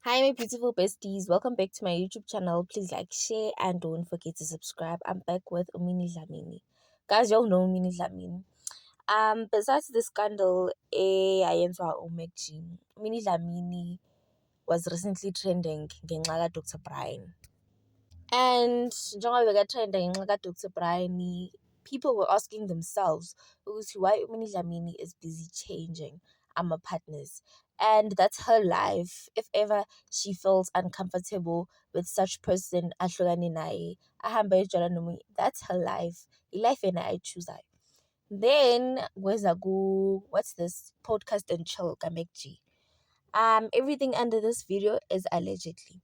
Hi, my beautiful besties. Welcome back to my YouTube channel. Please like, share, and don't forget to subscribe. I'm back with Umini Dlamini. Guys, y'all know Umini Dlamini. Besides the scandal, ayenziwa uMacG, Umini Dlamini was recently trending ngenxa Dr. Brian. And njengoba bekatrenda ngenxa Dr. Brian, people were asking themselves ukuthi why Umini Dlamini is busy changing our partners. And that's her life. If ever she feels uncomfortable with such person, ahlukane naye, ahambe ayojwayela nomunye, that's her life. I-life yena ayichoosayo. Then kweza what's this podcast and chill kaMacG. Everything under this video is allegedly.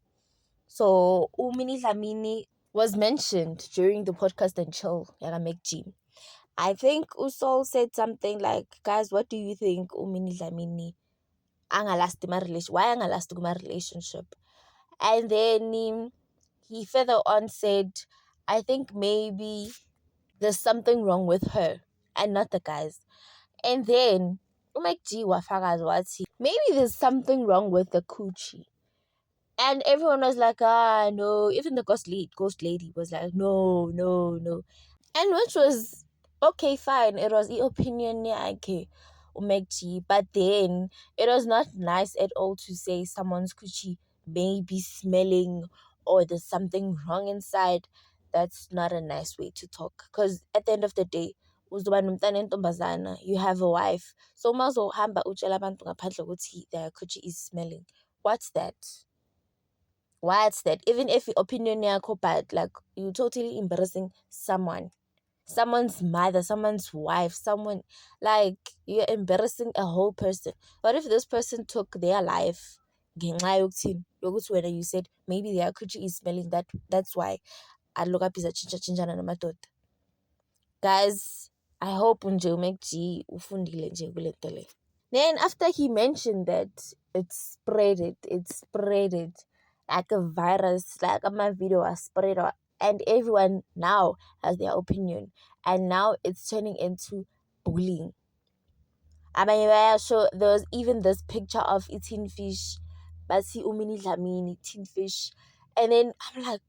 So Umini Dlamini was mentioned during the podcast and chill yakamacG. I think Usol said something like, guys, what do you think Umini Dlamini angalasti my relation? Why angalasti my relationship? And then he further on said, I think maybe there's something wrong with her and not the guys. And then uMacG wafaka wathi, maybe there's something wrong with the coochie. And everyone was like, no. Even the ghost lady was like, no, no, no. And which was okay, fine. It was the opinion, yeah, okay, uMacG. But then it was not nice at all to say someone's coochie may be smelling or there's something wrong inside. That's not a nice way to talk. Because at the end of the day, uzoba nomntana entombazana, you have a wife. So mazohamba utshela abantu ngaphandle ukuthi their coochie is smelling. What's that? What's that? Even if your opinion yakho bad, like you totally embarrassing someone's mother, someone's wife, someone, like you're embarrassing a whole person. What if this person took their life ngenxa yokuthi wena you said maybe their coochie is smelling, that's why aloku aphiza chinchana namadoda. Guys, I hope nje uMacG ufundile nje kule nto le. Then after he mentioned that, it spread it like a virus, like my video was spread out, and everyone now has their opinion, and now it's turning into bullying. I mean, so there was even this picture of eating fish, but see Umini Dlamini eating fish, and then I'm like,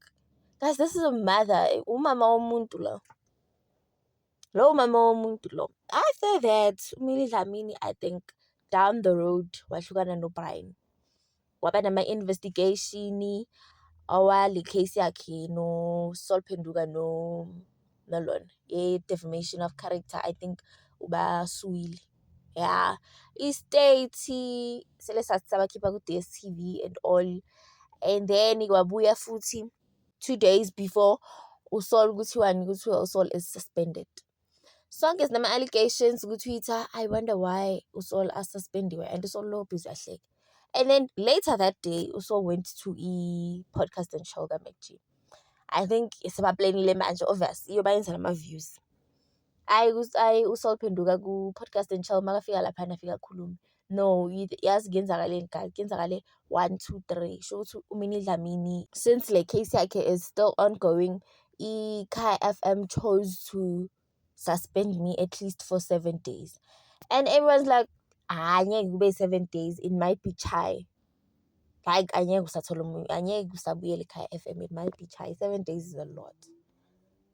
guys, this is a mother. Umama womuntu lo. Lo mama womuntu lo. After that, Umini Dlamini, I think, down the road wahlukana noBrian, waba nama-investigation awale case yakhe noSol Phenduka nalona ye-defamation of character. I think ubasuwile, yeah, i-state sele sathi sabakhipha ku-DSTV and all. And then wabuya futhi 2 days before uSol kuthiwani, kuthiwa uSol is suspended. Sonke sinama-allegations ku-Twitter. I wonder why uSol asuspendiwe and uSol lo busy ahleka. And then later that day, uSol went to podcast and chill kaMacG. I think sebaplanile manje, obvious iyobayenza nama-views. uSol Phenduka ku-podcast and chill makafika laphana afika akhulume. No, yazi kuyenzakaleni guys, kuyenzakale 1, 2, 3. Sho ukuthi uMini Dlamini, since le case yakhe is still ongoing, iKaya FM chose to suspend me at least for 7 days. And everyone's like, angeke kube 7 days, it might be chai. Like angeke usabuyela eKaya FM, it might be chai. 7 days is a lot.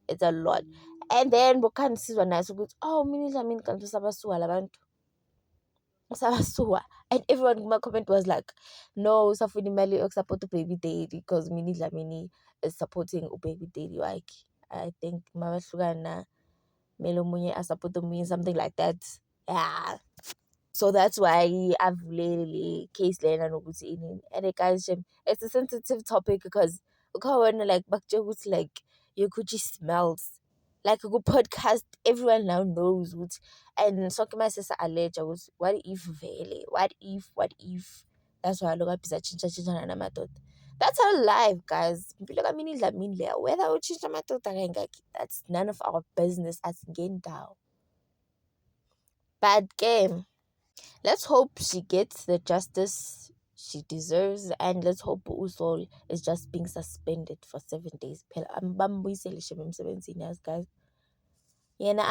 It's a lot. And then bokhanisizwa naso ukuthi, Umini Dlamini kanti usabasuwa labantu. Usabasuwa. And everyone in my comment was like, no, usafuna imali yokusupport ubaby daddy because Umini Dlamini is supporting ubaby daddy wakhe. I think mabahlukana mele omunye asupport omunye, something like that. Yeah. So that's why I've really case lena nokuthi inini. And guys, it's a sensitive topic because ukawona like bakutshela ukuthi like your coochie smells. Like a good podcast, everyone now knows what. And sonke masesa allege ukuthi what if vele? What if? That's why look up is a chinchana namadoda. That's our life, guys. Mpilo kaMini Dlamini leya. Whether utshintsha amadoda kangaki, that's none of our business as ngendawo. But game. Let's hope she gets the justice she deserves, and let's hope uSol is just being suspended for 7 days. Bambuyisele shebe emsebenzini, yazi guys. Yena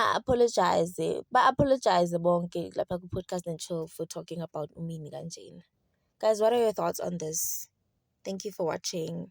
ba-apologize bonke lapha ku-podcast and chill for talking about Umini kanjena. Guys, what are your thoughts on this? Thank you for watching.